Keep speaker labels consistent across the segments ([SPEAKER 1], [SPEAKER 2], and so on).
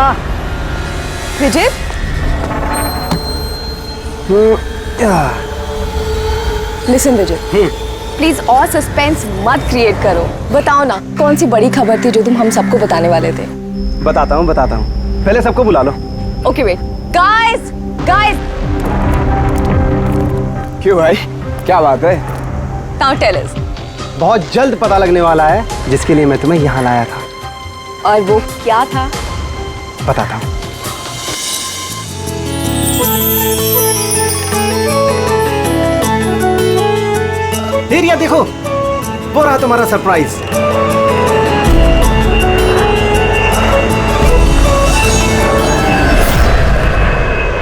[SPEAKER 1] गया।
[SPEAKER 2] विजय, listen Vijay, please और suspense मत क्रिएट करो। बताओ ना, कौन सी बड़ी खबर थी जो तुम हम सबको बताने वाले थे?
[SPEAKER 1] बताता हूँ। पहले सबको बुला लो।
[SPEAKER 2] Okay wait, guys guys.
[SPEAKER 1] क्यों भाई, क्या बात है?
[SPEAKER 2] Now tell us.
[SPEAKER 1] बहुत जल्द पता लगने वाला है जिसके लिए मैं तुम्हें यहाँ लाया था।
[SPEAKER 2] और वो क्या था?
[SPEAKER 1] बताता हूँ। रिया देखो, वो रहा तुम्हारा सरप्राइज।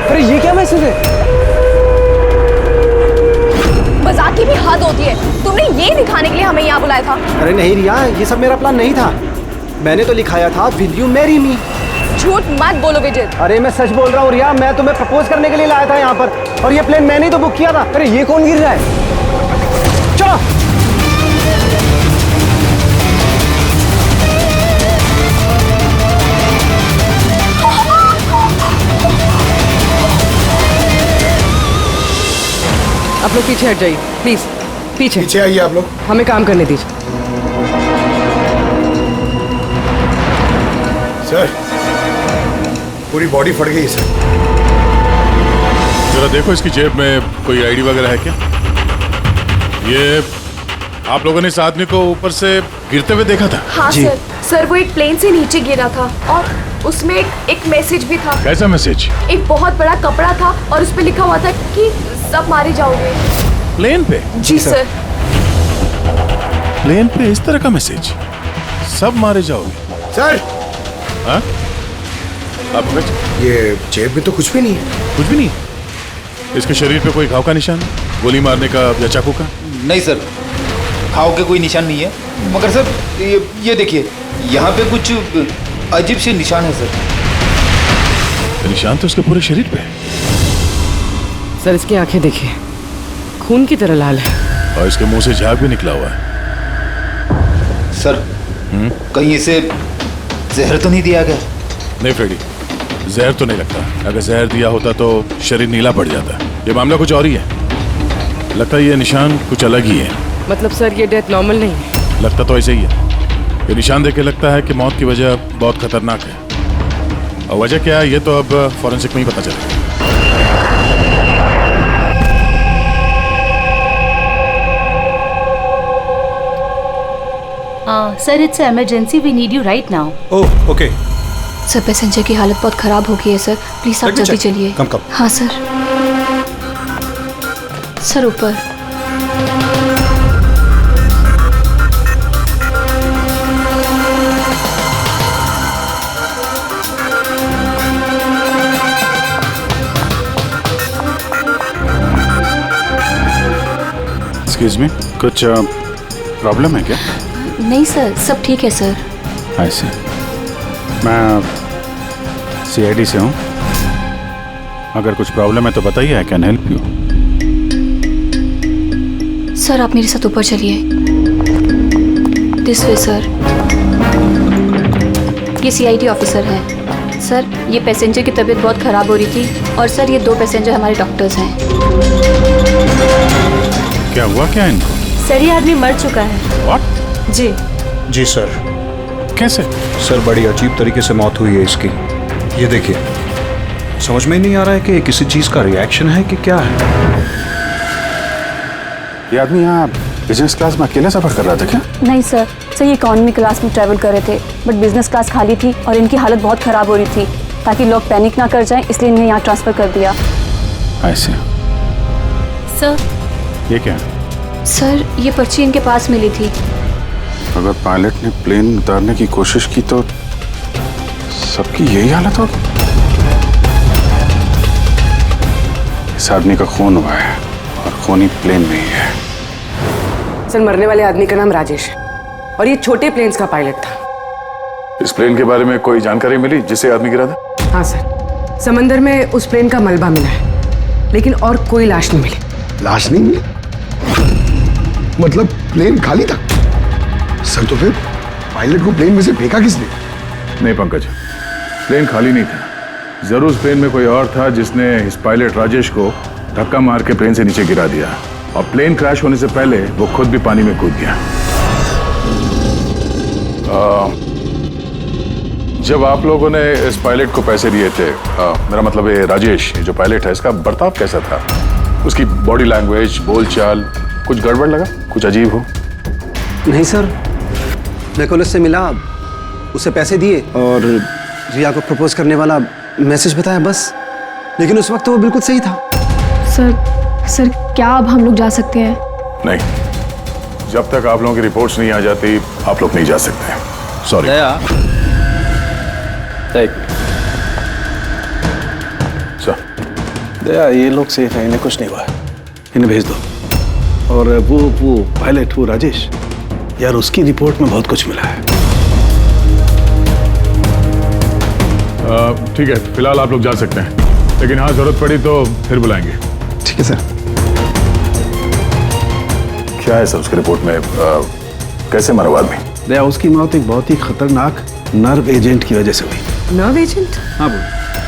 [SPEAKER 1] अरे ये क्या मैसेज है?
[SPEAKER 2] मजाक की भी हद होती है। तुमने ये दिखाने के लिए हमें यहाँ बुलाया था?
[SPEAKER 1] अरे नहीं रिया, ये सब मेरा प्लान नहीं था। मैंने तो लिखाया था विल यू मैरी मी।
[SPEAKER 2] झूठ मत बोलो विजय।
[SPEAKER 1] अरे मैं सच बोल रहा हूँ रिया, मैं तुम्हें प्रपोज करने के लिए लाया था यहाँ पर, और ये प्लेन मैंने ही तो बुक किया था। अरे ये कौन गिर रहा है? चलो।
[SPEAKER 3] आप लोग पीछे हट जाइए प्लीज, पीछे
[SPEAKER 4] आइए आप लोग।
[SPEAKER 3] हमें काम करने दीजिए।
[SPEAKER 4] सर, पूरी बॉडी फट गई सर।
[SPEAKER 5] जरा देखो इसकी जेब में कोई आईडी वगैरह है क्या? ये आप लोगों ने इस आदमी को ऊपर से गिरते हुए देखा था?
[SPEAKER 2] हाँ सर, वो एक प्लेन से नीचे गिरा था और उसमें एक मैसेज भी था।
[SPEAKER 5] कैसा मैसेज?
[SPEAKER 2] एक बहुत बड़ा कपड़ा था और उस पे लिखा हुआ था कि सब मारे जाओगे।
[SPEAKER 5] प्लेन पे?
[SPEAKER 2] जी सर।
[SPEAKER 5] प्लेन पे इस तरह का मैसेज? सब मारे जाओगे?
[SPEAKER 4] सर,
[SPEAKER 5] हाँ? आप
[SPEAKER 4] ये जेब में तो कुछ भी नहीं है।
[SPEAKER 5] कुछ भी नहीं? इसके शरीर पे कोई घाव का निशान, गोली मारने का या चाकू का?
[SPEAKER 6] नहीं सर, घाव के कोई निशान नहीं है, मगर सर ये देखिए, यहाँ पे कुछ अजीब से निशान है सर।
[SPEAKER 5] निशान तो उसके पूरे शरीर पे है।
[SPEAKER 3] सर इसकी आंखें देखिए, खून की तरह लाल है।
[SPEAKER 5] और इसके मुंह से झाग भी निकला हुआ है।
[SPEAKER 6] सर, कहीं इसे जहर तो नहीं दिया गया?
[SPEAKER 5] नहीं फ्रेडी, जहर तो नहीं लगता। अगर जहर दिया होता तो शरीर नीला पड़ जाता। ये मामला कुछ और ही है। लगता है ये निशान कुछ अलग ही है।
[SPEAKER 3] मतलब सर ये डेथ नॉर्मल नहीं है?
[SPEAKER 5] लगता तो ऐसे ही है। ये निशान देख के लगता है कि मौत की वजह बहुत खतरनाक है, और वजह क्या है ये तो अब फॉरेंसिक में ही पता चलेगा।
[SPEAKER 7] Sir, it's emergency, we need you right now.
[SPEAKER 4] Oh okay.
[SPEAKER 8] Sir, passenger की हालत बहुत खराब हो गई है सर, प्लीज आप जल्दी चलिए।
[SPEAKER 4] कम।
[SPEAKER 8] हाँ सर। सर ऊपर।
[SPEAKER 5] एक्सक्यूज मी, कुछ प्रॉब्लम है क्या?
[SPEAKER 8] नहीं सर, सब ठीक है सर।
[SPEAKER 5] ऐसे मैं CID से हूँ। अगर कुछ प्रॉब्लम है तो बताइए, I can help you.
[SPEAKER 8] Sir आप मेरे साथ ऊपर चलिए। This way sir. ये CID ऑफिसर है। सर, ये पैसेंजर की तबीयत बहुत ख़राब हो रही थी, और सर ये 2 पैसेंजर हमारे डॉक्टर्स हैं।
[SPEAKER 5] क्या हुआ क्या इनको?
[SPEAKER 7] सर, ये आदमी मर चुका है।
[SPEAKER 5] What?
[SPEAKER 4] जी सर।
[SPEAKER 5] कैसे?
[SPEAKER 4] सर, बड़ी अजीब तरीके से मौत हुई है इसकी। ये देखिए, समझ में नहीं आ रहा है कि किसी चीज़ का रिएक्शन है कि क्या है।
[SPEAKER 5] ये आदमी यहाँ बिजनेस क्लास में अकेले सफर कर रहा था क्या?
[SPEAKER 8] नहीं सर, ये इकॉनमी क्लास में ट्रैवल कर रहे थे, बट बिजनेस क्लास खाली थी और इनकी हालत बहुत ख़राब हो रही थी। ताकि लोग पैनिक ना कर जाएं, इसलिए इन्हें यहाँ ट्रांसफ़र कर दिया।
[SPEAKER 5] ऐसे?
[SPEAKER 7] सर,
[SPEAKER 5] ये क्या है?
[SPEAKER 8] सर, ये पर्ची इनके पास मिली थी।
[SPEAKER 5] अगर पायलट ने प्लेन उतारने की कोशिश की तो सबकी यही हालत होगी। इस आदमी का खून हुआ है और खून ही प्लेन में ही है।
[SPEAKER 3] सर, मरने वाले आदमी का नाम राजेश है और ये छोटे प्लेन्स का पायलट था।
[SPEAKER 5] इस प्लेन के बारे में कोई जानकारी मिली जिससे आदमी गिरा था?
[SPEAKER 3] हाँ सर, समंदर में उस प्लेन का मलबा मिला है, लेकिन और कोई लाश नहीं मिली।
[SPEAKER 4] लाश नहीं मिली? मतलब प्लेन खाली था? सर, तो फिर पायलट को प्लेन में से फेंका किसने?
[SPEAKER 5] नहीं पंकज, प्लेन खाली नहीं था। जरूर उस प्लेन में कोई और था जिसने इस पायलट राजेश को धक्का मार के प्लेन से नीचे गिरा दिया और प्लेन क्रैश होने से पहले वो खुद भी पानी में कूद गया। जब आप लोगों ने इस पायलट को पैसे दिए थे, मेरा मतलब ये राजेश जो पायलट है, इसका बर्ताव कैसा था? उसकी बॉडी लैंग्वेज, बोलचाल, कुछ गड़बड़ लगा? कुछ अजीब हो?
[SPEAKER 1] नहीं सर, मैं कल उससे मिला, उसे पैसे दिए और रिया को प्रपोज करने वाला मैसेज बताया बस। लेकिन उस वक्त तो वो बिल्कुल सही था।
[SPEAKER 2] सर क्या अब हम लोग जा सकते हैं?
[SPEAKER 5] नहीं, जब तक आप लोगों की रिपोर्ट्स नहीं आ जाती आप लोग नहीं जा सकते। सॉरी।
[SPEAKER 9] दया, ये लोग सेफ हैं, इन्हें कुछ नहीं हुआ है, इन्हें भेज दो। और वो पायलट, वो राजेश, यार उसकी रिपोर्ट में बहुत कुछ मिला है।
[SPEAKER 5] ठीक है, फिलहाल आप लोग जा सकते हैं, लेकिन हाँ जरूरत पड़ी तो फिर बुलाएंगे।
[SPEAKER 9] ठीक है सर।
[SPEAKER 5] क्या है सर उसकी रिपोर्ट में? कैसे मरा वो आदमी?
[SPEAKER 9] दया, उसकी मौत एक बहुत ही खतरनाक नर्व एजेंट की वजह से हुई।
[SPEAKER 3] Nerve agent?
[SPEAKER 9] हाँ बोल।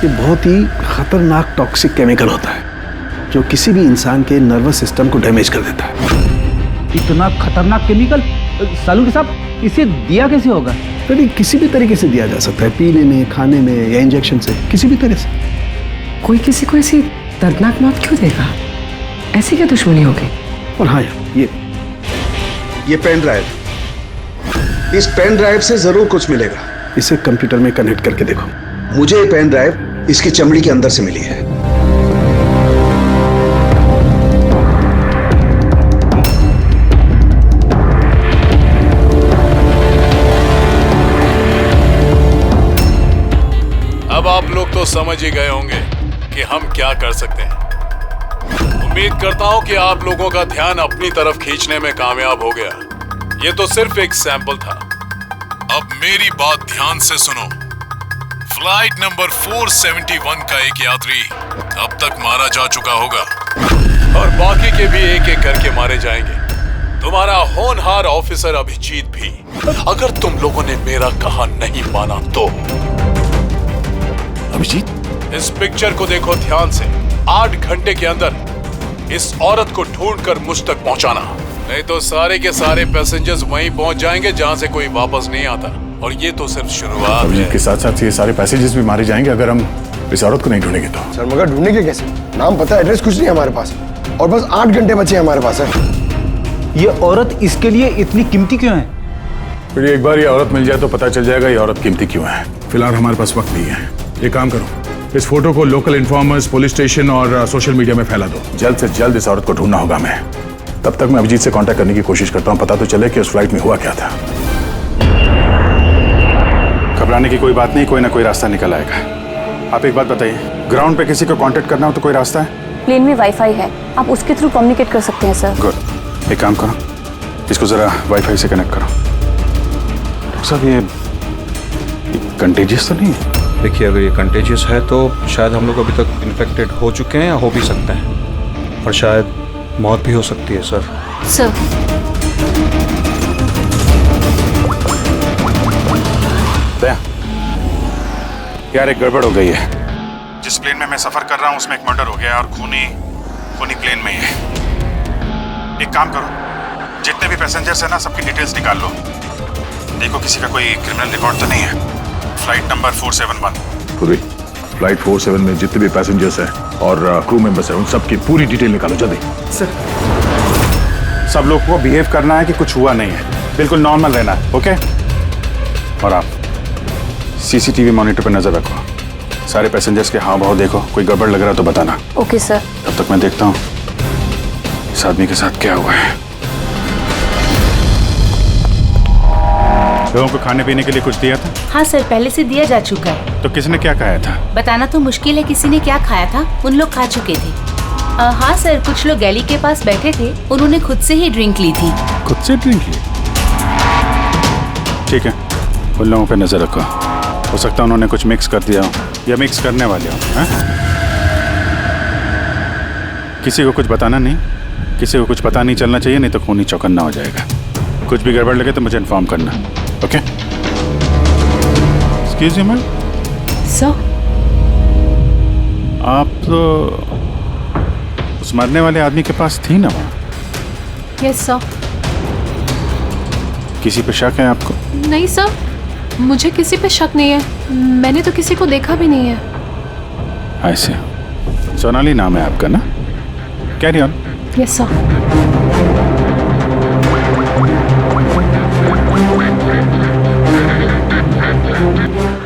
[SPEAKER 9] ये बहुत ही खतरनाक टॉक्सिक केमिकल होता है जो किसी भी इंसान के नर्वस सिस्टम को डैमेज कर देता है।
[SPEAKER 1] इतना खतरनाक केमिकल सालू साहब, इसे दिया कैसे होगा?
[SPEAKER 9] तो किसी भी तरीके से दिया जा सकता है, पीने में, खाने में या इंजेक्शन से, किसी भी तरह से।
[SPEAKER 3] कोई किसी को ऐसी दर्दनाक मौत क्यों देगा? ऐसी क्या दुश्मनी होगी?
[SPEAKER 9] और हाँ यार, ये पेन ड्राइव, इस पेन ड्राइव से जरूर कुछ मिलेगा। इसे कंप्यूटर में कनेक्ट करके देखो। मुझे ये पेन ड्राइव इसकी चमड़ी के अंदर से मिली है।
[SPEAKER 5] अब आप लोग तो समझ ही गए होंगे कि हम क्या कर सकते हैं। उम्मीद करता हूं कि आप लोगों का ध्यान अपनी तरफ खींचने में कामयाब हो गया। ये तो सिर्फ एक सैंपल था। अब मेरी बात ध्यान से सुनो। फ्लाइट नंबर 471 का एक यात्री अब तक मारा जा चुका होगा और बाकी के भी एक एक करके मारे जाएंगे। तुम्हारा होनहार ऑफिसर अभिजीत भी। अगर तुम लोगों ने मेरा कहा नहीं माना तो अभिजीत, इस पिक्चर को देखो ध्यान से। 8 घंटे के अंदर इस औरत को ढूंढकर मुझ तक पहुंचाना, नहीं तो सारे के सारे पैसेंजर्स वहीं पहुंच जाएंगे जहां से कोई वापस नहीं आता। और ये तो सिर्फ शुरुआत है। के साथ साथ ये सारे पैसेंजर्स भी मारे जाएंगे अगर हम इस औरत को नहीं ढूंढेंगे तो।
[SPEAKER 10] सर मगर ढूंढेंगे कैसे? नाम पता, एड्रेस कुछ नहीं हमारे पास, और बस 8 घंटे बचे हमारे पास है।
[SPEAKER 1] ये औरत इसके लिए इतनी कीमती क्यों है?
[SPEAKER 5] फिर एक बार ये औरत मिल जाए तो पता चल जाएगा ये औरत कीमती क्यों है। फिलहाल हमारे पास वक्त नहीं है। एक काम करो, इस फोटो को लोकल इन्फॉर्मर्स, पुलिस स्टेशन और सोशल मीडिया में फैला दो। जल्द से जल्द इस औरत को ढूंढना होगा हमें। तब तक मैं अभिजीत से कांटेक्ट करने की कोशिश करता हूं, पता तो चले कि उस फ्लाइट में हुआ क्या था। घबराने की कोई बात नहीं, कोई ना कोई रास्ता निकल आएगा। आप एक बात बताइए, ग्राउंड पे किसी को कांटेक्ट करना हो तो कोई रास्ता है?
[SPEAKER 8] प्लेन में वाईफाई है, आप उसके थ्रू कम्युनिकेट कर सकते हैं सर।
[SPEAKER 5] गुड, एक काम करो, इसको जरा वाईफाई से कनेक्ट करो। डॉक्टर साहब, ये कंटेजियस तो नहीं है?
[SPEAKER 4] देखिए, अगर ये कंटेजियस है तो शायद हम लोग अभी तक इन्फेक्टेड हो चुके हैं या हो भी सकते हैं, और शायद मौत भी हो सकती है सर।
[SPEAKER 7] सर,
[SPEAKER 5] यार एक गड़बड़ हो गई है। जिस प्लेन में मैं सफर कर रहा हूँ उसमें एक मर्डर हो गया और खूनी प्लेन में ही है। एक काम करो, जितने भी पैसेंजर्स हैं ना, सबकी डिटेल्स निकाल लो। देखो किसी का कोई क्रिमिनल रिकॉर्ड तो नहीं है। Flight number 471। फ्लाइट 47 में जितने भी पैसेंजर्स हैं और क्रू मेंबर्स हैं, उन सबकी पूरी डिटेल निकालो जल्दी।
[SPEAKER 3] सर,
[SPEAKER 5] सब लोग को बिहेव करना है कि कुछ हुआ नहीं है, बिल्कुल नॉर्मल रहना है, ओके? और आप सीसीटीवी मॉनिटर पर नजर रखो। सारे पैसेंजर्स के हाव भाव देखो, कोई गड़बड़ लग रहा है तो बताना।
[SPEAKER 8] Okay sir.
[SPEAKER 5] तब तक मैं देखता हूँ इस आदमी के साथ क्या हुआ है। लोगों को खाने पीने के लिए कुछ दिया था?
[SPEAKER 7] हाँ सर, पहले से दिया जा चुका है।
[SPEAKER 5] तो किसने क्या खाया था?
[SPEAKER 7] बताना तो मुश्किल है किसी ने क्या खाया था, उन लोग खा चुके थे। हाँ सर, कुछ लोग गैली के पास बैठे थे, उन्होंने खुद से ही ड्रिंक ली थी।
[SPEAKER 5] खुद से ड्रिंक ली? ठीक है, उन लोगों पे नजर रखो, हो सकता है उन्होंने कुछ मिक्स कर दिया हो या मिक्स करने वाले हो। किसी को कुछ बताना नहीं, किसी को कुछ पता नहीं चलना चाहिए, नहीं तो खूनी चौकन्ना हो जाएगा। कुछ भी गड़बड़ लगे तो मुझे इन्फॉर्म करना, okay? Excuse me ma'am,
[SPEAKER 3] sir
[SPEAKER 11] आप तो उस मरने वाले आदमी के पास थी ना वहाँ?
[SPEAKER 12] Yes sir.
[SPEAKER 11] किसी पे शक है आपको?
[SPEAKER 12] नहीं सर, मुझे किसी पे शक नहीं है। मैंने तो किसी को देखा भी नहीं है।
[SPEAKER 11] ऐसे सोनाली नाम है आपका ना? Carry on.
[SPEAKER 12] Yes sir.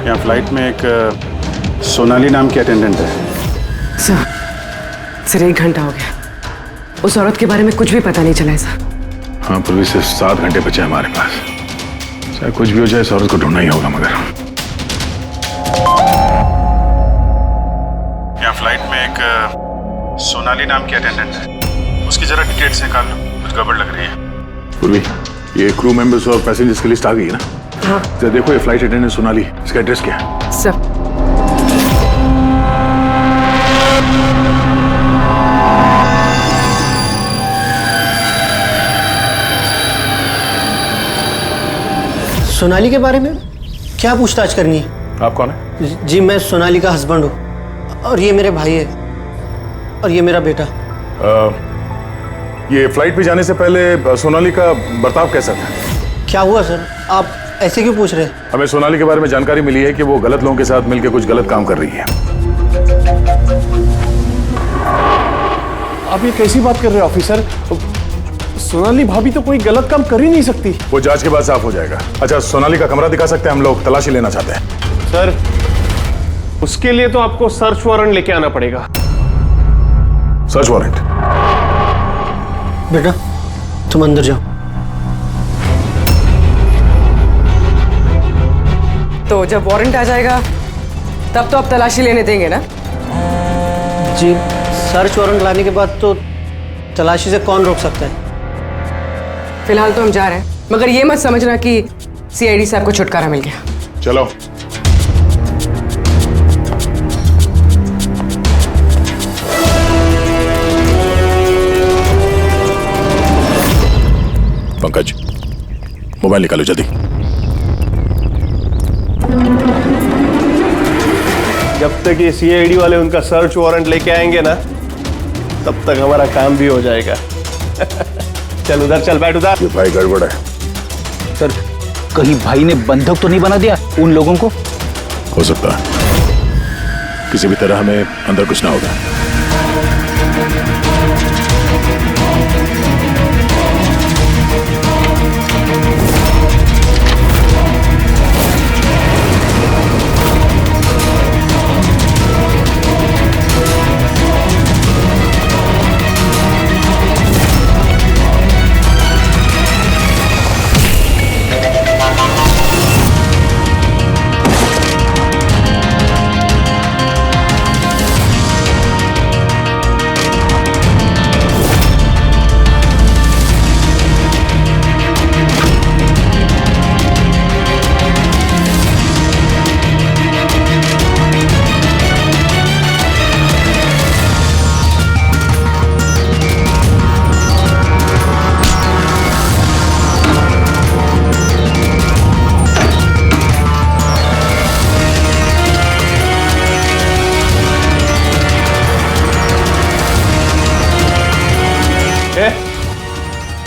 [SPEAKER 11] यहाँ फ्लाइट में एक सोनाली नाम की अटेंडेंट है।
[SPEAKER 3] सर 1 घंटा हो गया, उस औरत के बारे में कुछ भी पता नहीं चला है सर।
[SPEAKER 11] हाँ, पुलिस से 7 घंटे बचे हमारे पास। चाहे कुछ भी हो जाए, इस औरत को ढूंढना ही होगा। मगर यहाँ फ्लाइट में एक सोनाली नाम की अटेंडेंट है, उसकी जरा डिटेल्स निकाल लो, कुछ गड़बड़ लग रही है। पूर्वी, ये क्रू मेंबर्स और पैसेंजर्स की लिस्ट आ गई है ना?
[SPEAKER 3] हाँ।
[SPEAKER 11] तो देखो, ये फ्लाइट अटेंडेंट सोनाली, इसका एड्रेस क्या है?
[SPEAKER 3] सर
[SPEAKER 13] सोनाली के बारे में क्या पूछताछ करनी है?
[SPEAKER 11] आप कौन है?
[SPEAKER 13] जी मैं सोनाली का हस्बैंड हूँ, और ये मेरे भाई है, और ये मेरा बेटा।
[SPEAKER 11] ये फ्लाइट पे जाने से पहले सोनाली का बर्ताव कैसा था?
[SPEAKER 13] क्या हुआ सर, आप ऐसे क्यों पूछ रहे हैं?
[SPEAKER 11] हमें सोनाली के बारे में जानकारी मिली है कि वो गलत लोगों के साथ मिलकर कुछ गलत काम कर रही है।
[SPEAKER 10] आप ये कैसी बात कर रहे हैं ऑफिसर? सोनाली भाभी तो कोई गलत काम कर ही नहीं सकती।
[SPEAKER 11] वो जांच के बाद साफ हो जाएगा। अच्छा, सोनाली का कमरा दिखा सकते हैं? हम लोग तलाशी लेना चाहते हैं।
[SPEAKER 10] सर उसके लिए तो आपको सर्च वारंट लेके आना पड़ेगा।
[SPEAKER 11] Search warrant?
[SPEAKER 13] बेटा तुम अंदर जाओ।
[SPEAKER 3] तो जब वारंट आ जाएगा तब तो आप तलाशी लेने देंगे ना?
[SPEAKER 13] जी सर्च वारंट लाने के बाद तो तलाशी से कौन रोक सकता है?
[SPEAKER 3] फिलहाल तो हम जा रहे हैं, मगर ये मत समझना कि सीआईडी साहब को छुटकारा मिल गया।
[SPEAKER 11] चलो। पंकज, मोबाइल निकालो जल्दी।
[SPEAKER 10] जब तक ये सीआईडी वाले उनका सर्च वारंट लेके आएंगे ना, तब तक हमारा काम भी हो जाएगा। चल उधर चल, बैठ उधर।
[SPEAKER 11] ये भाई गड़बड़ है।
[SPEAKER 6] सर कहीं भाई ने बंधक तो नहीं बना दिया उन लोगों को?
[SPEAKER 11] हो सकता है, किसी भी तरह हमें अंदर कुछ ना होगा।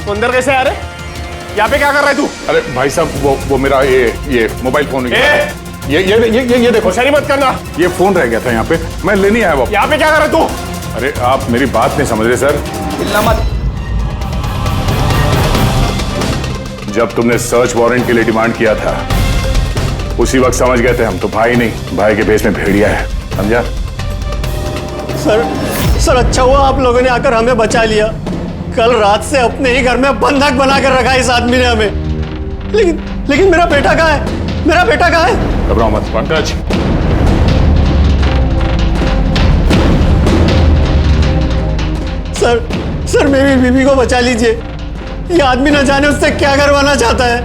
[SPEAKER 10] अंदर कैसे आ रहे? यहाँ पे क्या कर रहा है तू?
[SPEAKER 11] अरे भाई साहब, वो मेरा ये मोबाइल फोन ये देखो।
[SPEAKER 10] होशियारी मत करना।
[SPEAKER 11] ये फोन रह गया था यहाँ पे, मैं लेने आया वो।
[SPEAKER 10] यहाँ पे क्या कर रहा है तू?
[SPEAKER 11] अरे आप मेरी बात नहीं समझ रहे सर।
[SPEAKER 6] हिलना मत।
[SPEAKER 11] जब तुमने सर्च वारंट के लिए डिमांड किया था, उसी वक्त समझ गए थे हम तो भाई नहीं, भाई के भेष में भेड़िया है, समझा?
[SPEAKER 13] सर अच्छा हुआ आप लोगों ने आकर हमें बचा लिया। कल रात से अपने ही घर में बंधक बनाकर रखा इस आदमी ने हमें। लेकिन मेरा बेटा कहाँ है? मेरा बेटा कहाँ है?
[SPEAKER 11] घबराओ मत पंकज।
[SPEAKER 13] सर मेरी बीवी को बचा लीजिए। ये आदमी न जाने उससे क्या करवाना चाहता है।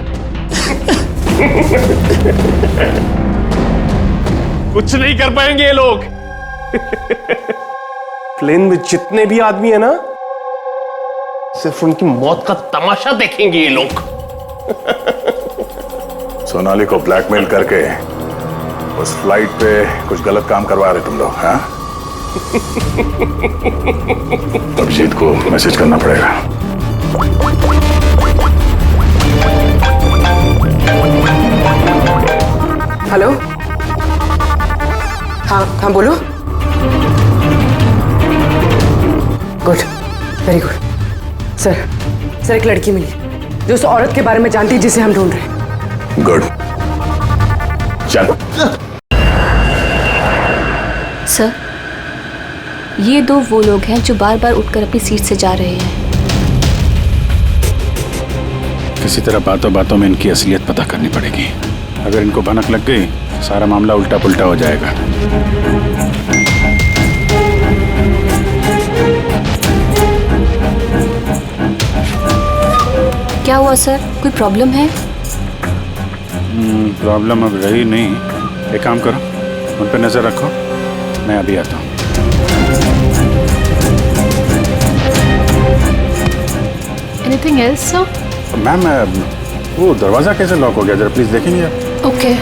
[SPEAKER 10] कुछ नहीं कर पाएंगे ये लोग। प्लेन में जितने भी आदमी है ना, सिर्फ उनकी मौत का तमाशा देखेंगे ये लोग।
[SPEAKER 11] सोनाली को ब्लैकमेल करके उस फ्लाइट पे कुछ गलत काम करवा रहे तुम लोग, हाँ? अभिजीत को मैसेज करना पड़ेगा।
[SPEAKER 3] हेलो, हाँ बोलो। Good, very good. सर एक लड़की मिली जो उस औरत के बारे में जानती है जिसे हम ढूंढ रहे हैं।
[SPEAKER 11] गुड, चल।
[SPEAKER 8] सर, ये दो वो लोग हैं जो बार बार उठकर अपनी सीट से जा रहे हैं।
[SPEAKER 4] किसी तरह बातों बातों में इनकी असलियत पता करनी पड़ेगी। अगर इनको भनक लग गई, सारा मामला उल्टा पुल्टा हो जाएगा।
[SPEAKER 8] क्या हुआ सर, कोई प्रॉब्लम है?
[SPEAKER 4] प्रॉब्लम अब रही नहीं। एक काम करो, उन पर नजर रखो, मैं अभी आता हूँ।
[SPEAKER 12] Anything else sir?
[SPEAKER 4] मैम, वो दरवाजा कैसे लॉक हो गया, जरा प्लीज देखेंगे आप?
[SPEAKER 12] ओके।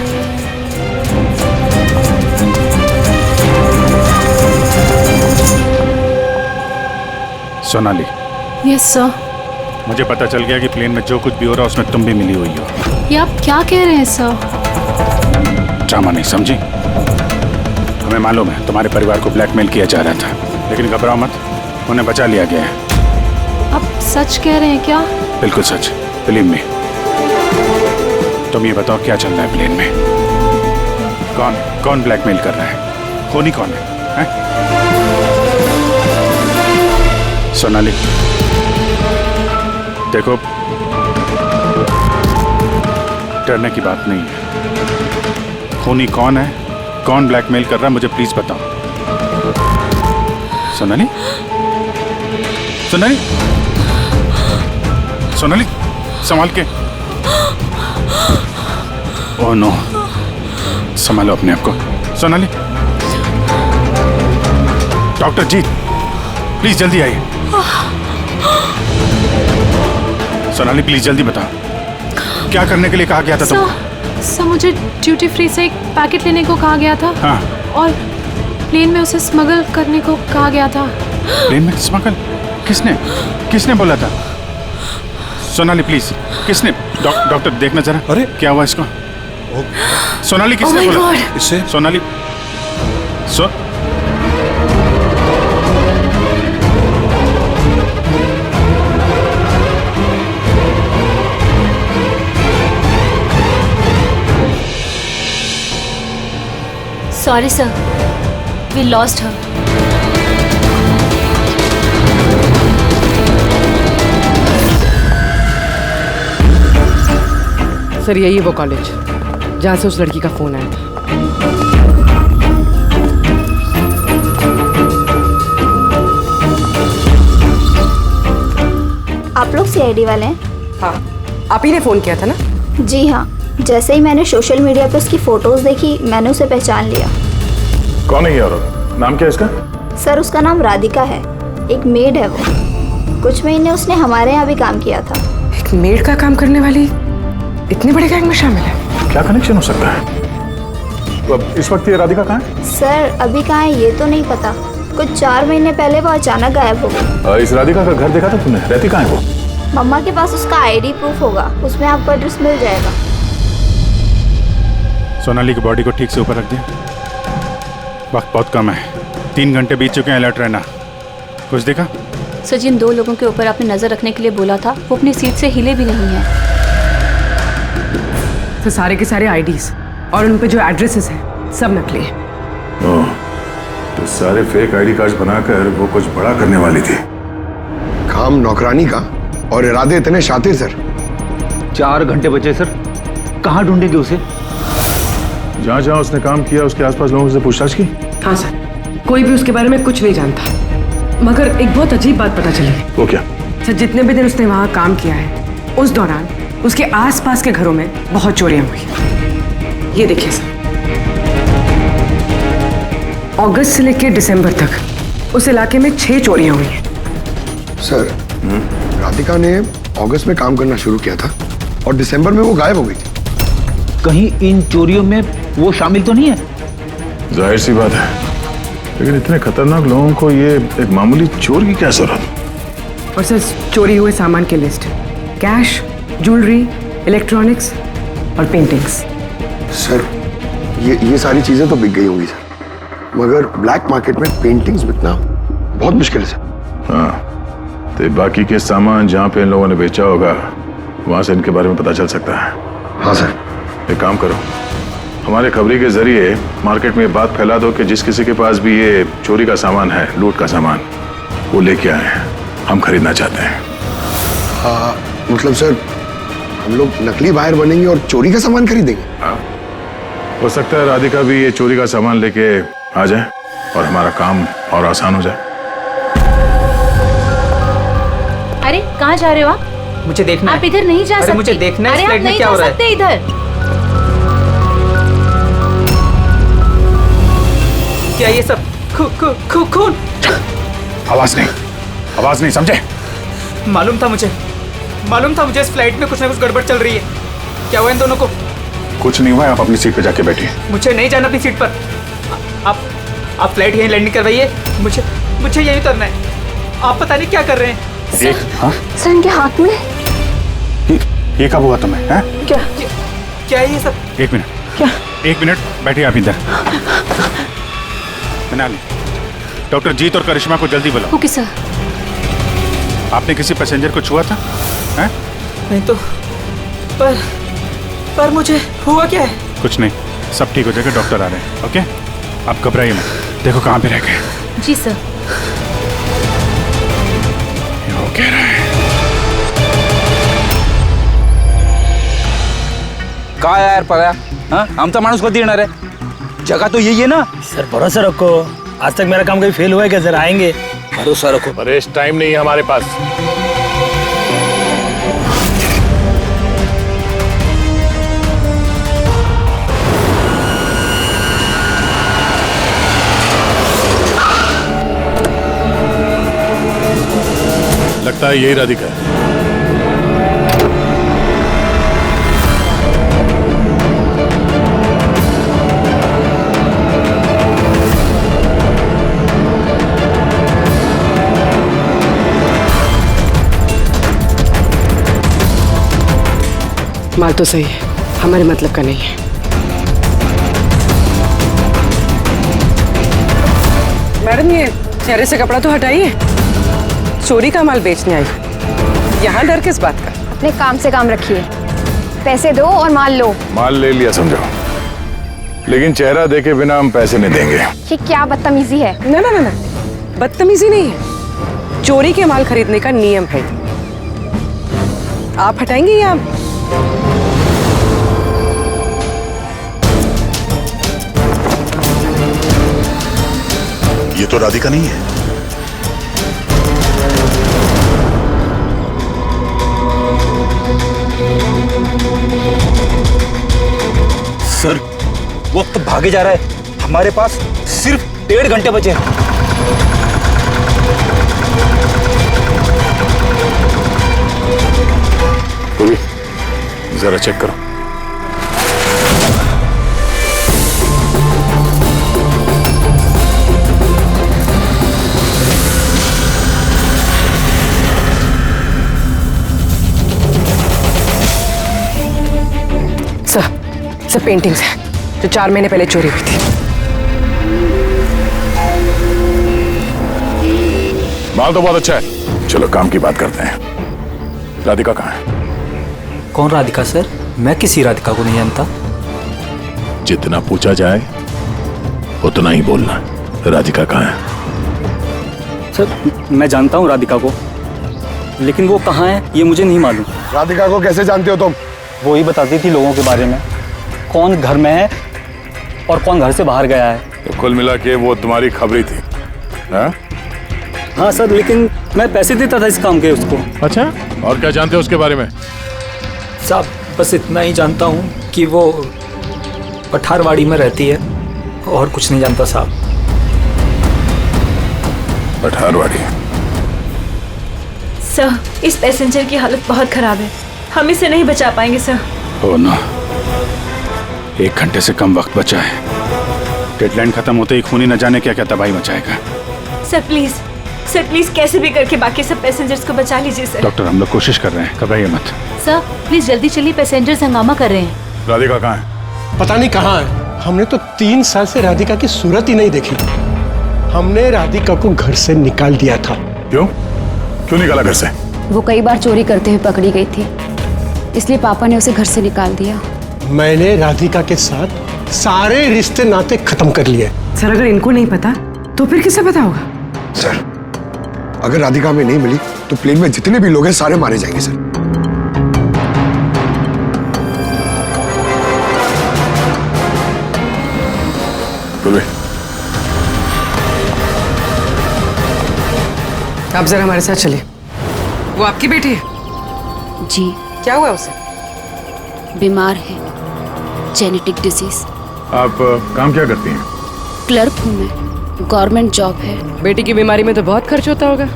[SPEAKER 4] सोनाली।
[SPEAKER 12] Yes sir.
[SPEAKER 4] मुझे पता चल गया कि प्लेन में जो कुछ भी हो रहा है उसमें तुम भी मिली हुई हो।
[SPEAKER 12] ये आप क्या कह रहे हैं सर?
[SPEAKER 4] ड्रामा नहीं समझी? हमें मालूम है तुम्हारे परिवार को ब्लैकमेल किया जा रहा था, लेकिन घबराओ मत, उन्हें बचा लिया गया है।
[SPEAKER 12] आप सच कह रहे हैं क्या?
[SPEAKER 4] बिल्कुल सच, बिलीव मी। तुम ये बताओ क्या चल रहा है प्लेन में? कौन ब्लैकमेल कर रहा है? खूनी कौन है? सोनाली देखो, डरने की बात नहीं है। खूनी कौन है, कौन ब्लैकमेल कर रहा है, मुझे प्लीज बताओ। सोनाली, सोनाली, सोनाली, संभाल के। ओह नो, संभालो अपने आप को। सोनाली, डॉक्टर जी प्लीज जल्दी आइए। सोनाली प्लीज जल्दी बताओ, क्या करने के लिए कहा गया था तुमको?
[SPEAKER 12] सर, मुझे ड्यूटी फ्री से एक पैकेट लेने को कहा गया था।
[SPEAKER 4] हाँ।
[SPEAKER 12] और प्लेन में उसे स्मगल करने को कहा गया था।
[SPEAKER 4] प्लेन में स्मगल? किसने बोला था? सोनाली प्लीज, किसने? डॉक्टर देखना जरा। अरे क्या हुआ इसको? सोनाली किसने बोला? इससे Sonali
[SPEAKER 8] Sorry sir, we lost her.
[SPEAKER 3] Sir, यही है वो कॉलेज जहाँ से उस लड़की का फोन आया था।
[SPEAKER 14] आप लोग सीआईडी वाले हैं?
[SPEAKER 3] हाँ, आप ही ने फोन किया था ना?
[SPEAKER 14] जी हाँ, जैसे ही मैंने सोशल मीडिया पे उसकी फोटोज देखी, मैंने उसे पहचान लिया।
[SPEAKER 11] कौन है ये औरत? नाम क्या है इसका?
[SPEAKER 14] सर, उसका नाम राधिका है, एक मेड है वो। कुछ महीने उसने हमारे यहाँ भी काम किया था।
[SPEAKER 3] एक मेड का काम करने वाली इतने बड़े गैंग में शामिल है?
[SPEAKER 11] क्या कनेक्शन हो सकता है? तो अब इस वक्त ये राधिका कहाँ है?
[SPEAKER 14] सर, अभी कहाँ है ये तो नहीं पता। कुछ 4 महीने पहले वो अचानक गायब हो गई।
[SPEAKER 11] इस राधिका का घर देखा था तुमने? रहती कहाँ है वो?
[SPEAKER 14] मम्मा के पास उसका आईडी प्रूफ होगा, उसमें आपको एड्रेस मिल जाएगा।
[SPEAKER 4] सोनाली की बॉडी को ठीक से ऊपर रख दिया। वक्त बहुत कम है, 3 घंटे बीत चुके हैं, अलर्ट रहना। कुछ देखा?
[SPEAKER 8] सर, जिन 2 लोगों के ऊपर आपने नजर रखने के लिए बोला था, वो अपनी सीट से हिले भी नहीं है।
[SPEAKER 3] तो सारे के सारे आईडीज और उन पे जो एड्रेसेस हैं सब नकली हैं।
[SPEAKER 11] ओह, तो सारे फेक आईडी कार्ड्स बनाकर वो कुछ बड़ा करने वाली थी।
[SPEAKER 9] काम नौकरानी का और इरादे इतने शातिर सर।
[SPEAKER 15] 4 घंटे बचे सर, कहाँ ढूंढेंगे उसे?
[SPEAKER 11] जहाँ जहाँ उसने काम किया उसके आसपास लोगों से पूछताछ की?
[SPEAKER 3] हाँ सर, कोई भी उसके बारे में कुछ नहीं जानता। मगर एक बहुत अजीब बात पता चली।
[SPEAKER 11] वो क्या?
[SPEAKER 3] सर, जितने भी दिन उसने वहाँ काम किया है, उस दौरान उसके आसपास के घरों में बहुत चोरियां हुई। ये देखिए सर, अगस्त से लेकर दिसंबर तक उस इलाके में 6 चोरियां हुई हैं।
[SPEAKER 9] सर, राधिका ने अगस्त में काम करना शुरू किया था और दिसंबर में वो गायब हो गई थी।
[SPEAKER 15] कहीं इन चोरियों में वो शामिल तो नहीं है?
[SPEAKER 11] जाहिर सी बात है, लेकिन इतने खतरनाक लोगों को ये एक मामूली चोर की क्या जरूरत?
[SPEAKER 3] और सर चोरी हुए सामान की लिस्ट, कैश, ज्वेलरी, इलेक्ट्रॉनिक्स और पेंटिंग्स।
[SPEAKER 9] सर ये सारी चीजें तो बिक गई होंगी सर, मगर ब्लैक मार्केट में पेंटिंग्स बिकना बहुत मुश्किल है सर।
[SPEAKER 11] हाँ, तो बाकी के सामान जहाँ पे इन लोगों ने बेचा होगा वहां से इनके बारे में पता चल सकता है।
[SPEAKER 9] हाँ सर।
[SPEAKER 11] एक काम करो, हमारे खबरी के जरिए मार्केट में बात फैला दो कि जिस किसी के पास भी ये चोरी का सामान है, लूट का सामान, वो लेके आए, हम खरीदना चाहते हैं।
[SPEAKER 9] हाँ मतलब सर हम लोग नकली बाहर बनेंगे और चोरी का सामान खरीदेंगे?
[SPEAKER 11] हाँ, हो सकता है राधिका भी ये चोरी का सामान लेके आ जाए और हमारा काम और आसान हो जाए।
[SPEAKER 7] अरे कहाँ जा रहे हो आप?
[SPEAKER 16] मुझे देखना
[SPEAKER 7] आप इधर नहीं जा सकते।
[SPEAKER 16] मुझे देखना है
[SPEAKER 7] अरे आप नहीं जा सकते इधर।
[SPEAKER 16] क्या ये सब खून?
[SPEAKER 11] आवाज नहीं, समझे?
[SPEAKER 16] मालूम था मुझे इस फ्लाइट में कुछ ना कुछ गड़बड़ चल रही है। क्या हुआ इन दोनों को?
[SPEAKER 11] कुछ नहीं हुआ, आप अपनी सीट पे जाके बैठिए।
[SPEAKER 16] मुझे नहीं जाना अपनी सीट पर। आप फ्लाइट यहीं लैंडिंग करवाइए, मुझे यहीं उतरना है। आप पता नहीं क्या कर रहे हैं।
[SPEAKER 11] हाँ?
[SPEAKER 8] सर इनके हाथ में
[SPEAKER 11] ये कब हुआ तुम्हें? हैं?
[SPEAKER 16] क्या है ये सब?
[SPEAKER 11] एक मिनट बैठिए आप इधर। मनाली, डॉक्टर जीत और करिश्मा को जल्दी बुलाओ।
[SPEAKER 8] Okay sir.
[SPEAKER 11] आपने किसी पैसेंजर को छुआ था? हैं?
[SPEAKER 16] नहीं तो पर मुझे हुआ क्या है?
[SPEAKER 11] कुछ नहीं, सब ठीक हो जाएगा, डॉक्टर आ रहे हैं। ओके, आप घबराइए मत। देखो कहाँ पे रह गए।
[SPEAKER 7] जी सर।
[SPEAKER 11] ये वो कह रहा है।
[SPEAKER 15] काय यार पळ्या, हाँ आमचा माणूस कधी येणार आहे? जगह तो यही है ना।
[SPEAKER 13] सर भरोसा रखो, आज तक मेरा काम कभी फेल हुआ है क्या? जरा आएंगे,
[SPEAKER 15] भरोसा रखो।
[SPEAKER 11] परेश, टाइम नहीं है हमारे पास। लगता है यही राधिका है।
[SPEAKER 3] माल तो सही है, हमारे मतलब का नहीं है। मैडम ये चेहरे से कपड़ा तो हटाइए, चोरी का माल बेचने आई, यहाँ डर किस बात का?
[SPEAKER 2] अपने काम से काम रखिए, पैसे दो और माल लो।
[SPEAKER 11] माल ले लिया समझो, लेकिन चेहरा देखे बिना हम पैसे नहीं देंगे।
[SPEAKER 2] ये क्या बदतमीजी है?
[SPEAKER 3] ना, बदतमीजी नहीं है, चोरी के माल खरीदने का नियम है। आप हटाएंगे या?
[SPEAKER 11] ये तो राधिका नहीं है।
[SPEAKER 15] सर वक्त भागे जा रहा है, हमारे पास सिर्फ 1.5 घंटे बचे हैं।
[SPEAKER 11] जरा चेक करो।
[SPEAKER 3] सब पेंटिंग्स हैं जो 4 महीने पहले चोरी हुई थी।
[SPEAKER 11] माल तो बहुत अच्छा है, चलो काम की बात करते हैं। राधिका कहाँ है?
[SPEAKER 13] कौन राधिका सर? मैं किसी राधिका को नहीं जानता।
[SPEAKER 11] जितना पूछा जाए उतना ही बोलना। राधिका कहाँ है?
[SPEAKER 13] सर मैं जानता हूँ राधिका को, लेकिन वो कहाँ है ये मुझे नहीं मालूम।
[SPEAKER 9] राधिका को कैसे जानते हो तुम?
[SPEAKER 13] वो ही बताती थी लोगों के बारे में, कौन घर में है और कौन घर से बाहर गया है।
[SPEAKER 11] तो कुल मिला के वो तुम्हारी खबरी थी?
[SPEAKER 13] हाँ सर, लेकिन मैं पैसे देता था इस काम के उसको।
[SPEAKER 11] अच्छा, और क्या जानते हो उसके बारे में?
[SPEAKER 13] साहब बस इतना ही जानता हूँ कि वो पठारवाड़ी में रहती है, और कुछ नहीं जानता साहब।
[SPEAKER 11] पठारवाड़ी?
[SPEAKER 17] सर इस पैसेंजर की हालत बहुत खराब है, हम इसे नहीं बचा पाएंगे सर।
[SPEAKER 11] ओ ना,
[SPEAKER 4] 1 घंटे से कम वक्त बचा है। डेडलाइन खत्म होते ही खूनी न जाने क्या क्या तबाही मचाएगा।
[SPEAKER 17] सर प्लीज कैसे भी करके बाकी सब पैसेंजर्स को बचा लीजिए सर।
[SPEAKER 4] डॉक्टर, हम लोग कोशिश कर रहे हैं, घबराइए मत।
[SPEAKER 7] सर प्लीज जल्दी चलिए, पैसेंजर्स हंगामा कर रहे हैं।
[SPEAKER 4] राधिका कहाँ है?
[SPEAKER 13] पता नहीं कहाँ है। हमने तो 3 साल से राधिका की सूरत ही नहीं देखी। हमने राधिका को घर से निकाल दिया था।
[SPEAKER 4] क्यों निकाला घर से?
[SPEAKER 8] वो कई बार चोरी करते हुए पकड़ी गई थी, इसलिए पापा ने उसे घर से निकाल दिया।
[SPEAKER 13] मैंने राधिका के साथ सारे रिश्ते नाते खत्म कर लिए।
[SPEAKER 3] सर अगर इनको नहीं पता तो फिर किसे पता होगा?
[SPEAKER 9] सर, अगर राधिका हमें नहीं मिली तो प्लेन में जितने भी लोग हैं सारे मारे जाएंगे सर।
[SPEAKER 3] आप जरा हमारे साथ चलिए। वो आपकी बेटी है?
[SPEAKER 8] जी।
[SPEAKER 3] क्या हुआ उसे?
[SPEAKER 8] बीमार है, जेनेटिक डिजीज।
[SPEAKER 11] आप काम क्या करती हैं?
[SPEAKER 8] क्लर्क हूँ मैं, गवर्नमेंट जॉब है।
[SPEAKER 3] बेटी की बीमारी में तो बहुत खर्च होता होगा।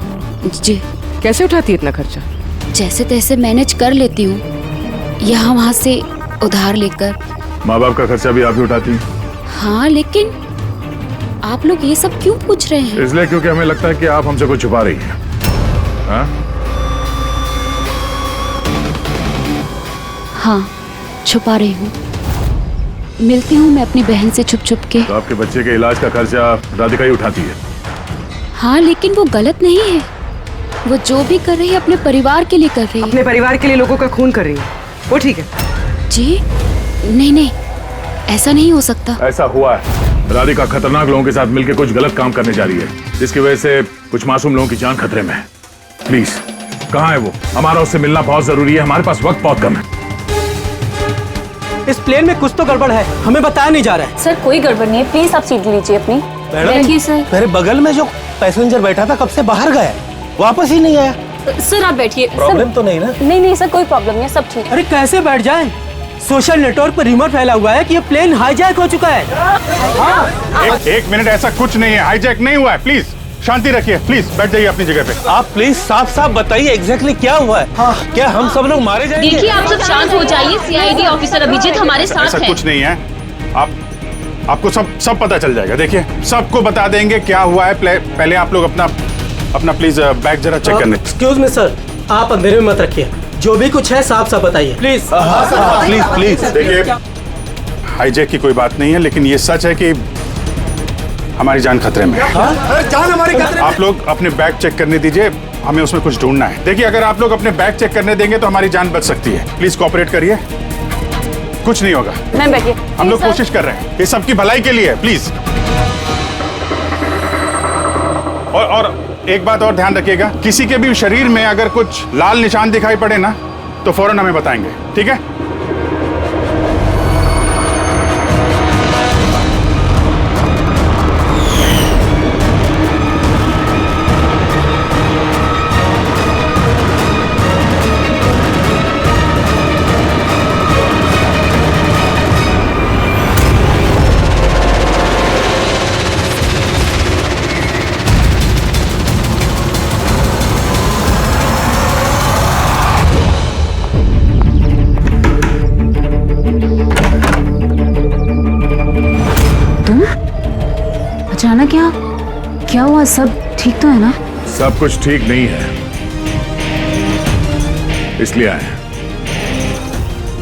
[SPEAKER 8] जी।
[SPEAKER 3] कैसे उठाती है इतना खर्चा?
[SPEAKER 8] जैसे तैसे मैनेज कर लेती हूँ, यहाँ वहाँ से उधार लेकर।
[SPEAKER 11] माँ बाप का खर्चा भी आप ही उठाती हैं?
[SPEAKER 8] हाँ, लेकिन आप लोग ये सब क्यों पूछ रहे हैं?
[SPEAKER 11] इसलिए क्योंकि हमें लगता है कि आप हमसे कुछ छुपा रही हैं।
[SPEAKER 8] हाँ, छुपा रही हूँ। मिलती हूँ मैं अपनी बहन से छुप छुप के।
[SPEAKER 11] तो आपके बच्चे के इलाज का खर्चा राधिका ही उठाती है?
[SPEAKER 8] हाँ, लेकिन वो गलत नहीं है। वो जो भी कर रही है अपने परिवार के लिए कर रही है।
[SPEAKER 3] अपने परिवार के लिए लोगों का खून कर रही है, वो ठीक है?
[SPEAKER 8] जी नहीं, ऐसा नहीं हो सकता।
[SPEAKER 11] ऐसा हुआ है। राधिका खतरनाक लोगों के साथ मिलकर कुछ गलत काम करने जा रही है, जिसकी वजह से कुछ मासूम लोगों की जान खतरे में है। प्लीज, कहाँ है वो? हमारा उससे मिलना बहुत जरूरी है, हमारे पास वक्त बहुत कम है।
[SPEAKER 13] इस प्लेन में कुछ तो गड़बड़ है, हमें बताया नहीं जा रहा है।
[SPEAKER 8] सर कोई गड़बड़ नहीं है, प्लीज आप सीट लीजिए अपनी।
[SPEAKER 13] बैठिए
[SPEAKER 8] सर।
[SPEAKER 13] मेरे बगल में जो पैसेंजर बैठा था कब से बाहर गया, वापस ही नहीं आया।
[SPEAKER 8] सर आप बैठिए।
[SPEAKER 13] प्रॉब्लम तो नहीं ना?
[SPEAKER 8] नहीं सर, कोई प्रॉब्लम नहीं है, सब ठीक है।
[SPEAKER 13] अरे कैसे बैठ जाए? सोशल नेटवर्क पर रिमोट फैला हुआ है कि ये प्लेन हाईजैक हो चुका है।
[SPEAKER 4] एक मिनट, ऐसा कुछ नहीं है, हाईजैक नहीं हुआ है। प्लीज शांति रखिए, प्लीज बैठ जाइए अपनी जगह पे।
[SPEAKER 13] आप प्लीज साफ बताइए एग्जैक्टली क्या हुआ है। क्या हम सब लोग मारे जाएंगे?
[SPEAKER 18] देखिए आप सब शांत हो जाइए, सीआईडी ऑफिसर अभिजीत हमारे साथ
[SPEAKER 4] ऐसा
[SPEAKER 18] है।
[SPEAKER 4] कुछ नहीं है, आपको सब पता चल जाएगा। देखिए सबको बता देंगे क्या हुआ है। पहले आप लोग अपना प्लीज बैग जरा चेक करने।
[SPEAKER 13] एक्सक्यूज मी सर, आप अंधेरे में मत रखिए, जो भी कुछ है साफ बताइए प्लीज।
[SPEAKER 4] प्लीज देखिए, हाईजैक की कोई बात नहीं है, लेकिन ये सच है कि हमारी जान खतरे में है।
[SPEAKER 13] जान हमारी खतरे में।
[SPEAKER 4] आप लोग अपने बैग चेक करने दीजिए, हमें उसमें कुछ ढूंढना है। देखिए अगर आप लोग अपने बैग चेक करने देंगे तो हमारी जान बच सकती है। प्लीज कोऑपरेट करिए, कुछ नहीं होगा।
[SPEAKER 8] मैम बैठिए।
[SPEAKER 4] हम लोग कोशिश कर रहे हैं, ये सबकी भलाई के लिए है। प्लीज। और एक बात और ध्यान रखिएगा, किसी के भी शरीर में अगर कुछ लाल निशान दिखाई पड़े ना तो फौरन हमें बताएंगे, ठीक है?
[SPEAKER 8] अचानक क्या हुआ? सब ठीक तो है ना?
[SPEAKER 11] सब कुछ ठीक नहीं है, इसलिए आए हैं।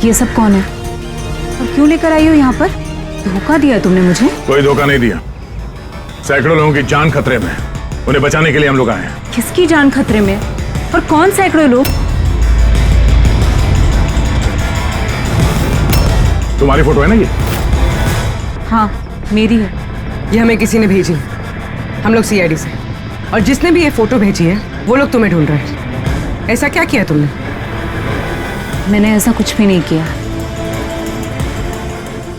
[SPEAKER 8] ये सब कौन है और क्यों लेकर आई हो यहाँ पर? धोखा दिया तुमने मुझे।
[SPEAKER 11] कोई धोखा नहीं दिया, सैकड़ों लोगों की जान खतरे में, उन्हें बचाने के लिए हम लोग आए हैं।
[SPEAKER 8] किसकी जान खतरे में और कौन सैकड़ों लोग?
[SPEAKER 11] तुम्हारी फोटो है ना ये?
[SPEAKER 8] हाँ मेरी है।
[SPEAKER 3] ये हमें किसी ने भेजी, हम लोग सीआईडी से, और जिसने भी ये फोटो भेजी है वो लोग तुम्हें ढूंढ रहे हैं। ऐसा क्या किया तुमने?
[SPEAKER 8] मैंने ऐसा कुछ भी नहीं किया,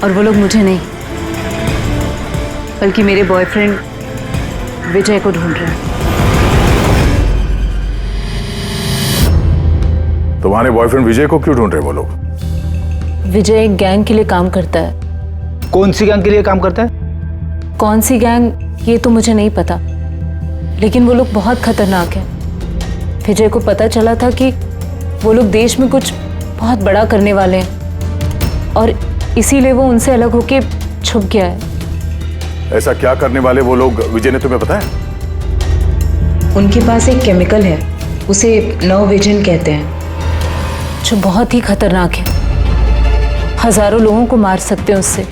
[SPEAKER 8] और वो लोग मुझे नहीं बल्कि मेरे बॉयफ्रेंड विजय को ढूंढ रहे हैं।
[SPEAKER 11] तुम्हारे बॉयफ्रेंड विजय को क्यों ढूंढ रहे वो लोग?
[SPEAKER 8] विजय एक गैंग के लिए काम करता है।
[SPEAKER 15] कौन सी गैंग के लिए काम करता है?
[SPEAKER 8] कौन सी गैंग ये तो मुझे नहीं पता, लेकिन वो लोग बहुत खतरनाक हैं। विजय को पता चला था कि वो लोग देश में कुछ बहुत बड़ा करने वाले हैं, और इसीलिए वो उनसे अलग होके छुप गया है।
[SPEAKER 11] ऐसा क्या करने वाले वो लोग विजय ने तुम्हें बताया?
[SPEAKER 3] उनके पास एक केमिकल है, उसे नव विजन कहते हैं,
[SPEAKER 8] जो बहुत ही खतरनाक है। हजारों लोगों को मार सकते हैं उससे,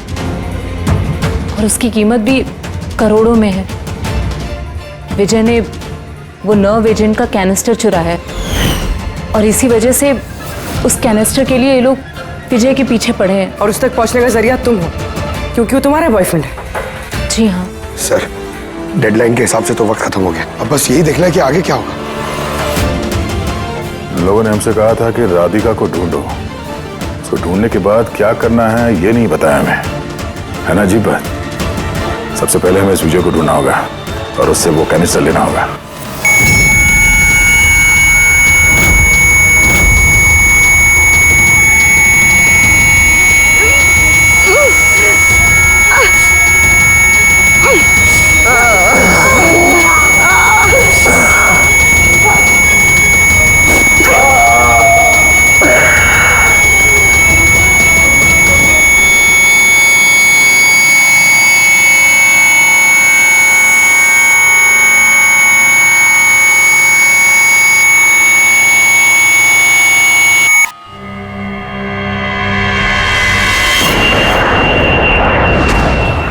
[SPEAKER 8] और उसकी कीमत भी करोड़ों में है। विजय ने वो नव एजेंट का कैनिस्टर चुराया है, और इसी वजह से उस कैनिस्टर के लिए ये लोग विजय के पीछे पड़े हैं।
[SPEAKER 3] और उस तक पहुंचने का जरिया तुम हो, क्योंकि वो तुम्हारा बॉयफ्रेंड है।
[SPEAKER 8] जी हाँ
[SPEAKER 9] सर, डेडलाइन के हिसाब से तो वक्त खत्म हो गया, अब बस यही देखना है कि आगे क्या होगा।
[SPEAKER 11] लोगों ने हमसे कहा था कि राधिका को ढूंढो, उसको ढूंढने के बाद क्या करना है ये नहीं बताया हमें, है ना? अजीब बात। सबसे पहले हमें इस विजय को ढूंढना होगा और उससे वो कैनिस्टर लेना होगा।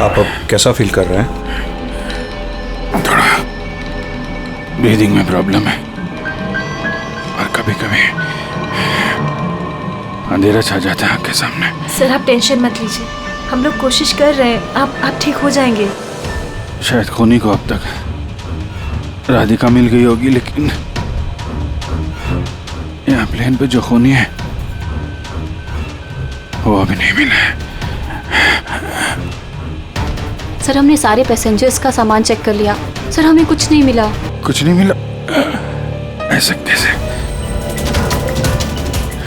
[SPEAKER 19] आप अब कैसा फील कर रहे हैं?
[SPEAKER 4] थोड़ा ब्रीदिंग में प्रॉब्लम है, और कभी कभी अंधेरा छा जाता है आँख के सामने।
[SPEAKER 17] सर आप टेंशन मत लीजिए, हम लोग कोशिश कर रहे हैं, आप ठीक हो जाएंगे।
[SPEAKER 4] शायद खूनी को अब तक राधिका मिल गई होगी, लेकिन यहाँ प्लेन पे जो खूनी है वो अभी नहीं मिला है।
[SPEAKER 8] सर, हमने सारे पैसेंजर्स का सामान चेक कर लिया सर, हमें कुछ नहीं मिला।
[SPEAKER 4] कुछ नहीं मिला? ऐसा कैसे?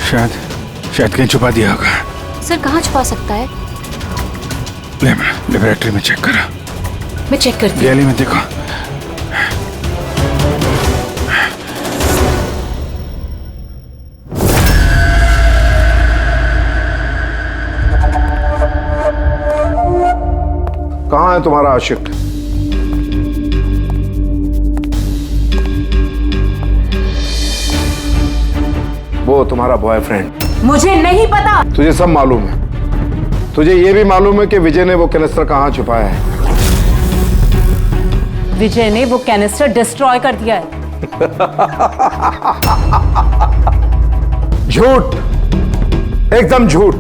[SPEAKER 4] शायद कहीं छुपा दिया होगा।
[SPEAKER 8] सर कहाँ छुपा सकता है?
[SPEAKER 4] लेबोरेटरी में चेक करो।
[SPEAKER 8] मैं चेक करती हूँ।
[SPEAKER 4] गैली में देखो।
[SPEAKER 9] कहाँ है तुम्हारा आशिक? वो तुम्हारा बॉयफ्रेंड।
[SPEAKER 3] मुझे नहीं पता।
[SPEAKER 9] तुझे सब मालूम है। तुझे ये भी मालूम है कि विजय ने वो कैनिस्टर कहाँ छुपाया है।
[SPEAKER 8] विजय ने वो कैनिस्टर डिस्ट्रॉय कर दिया है।
[SPEAKER 9] झूठ, एकदम झूठ।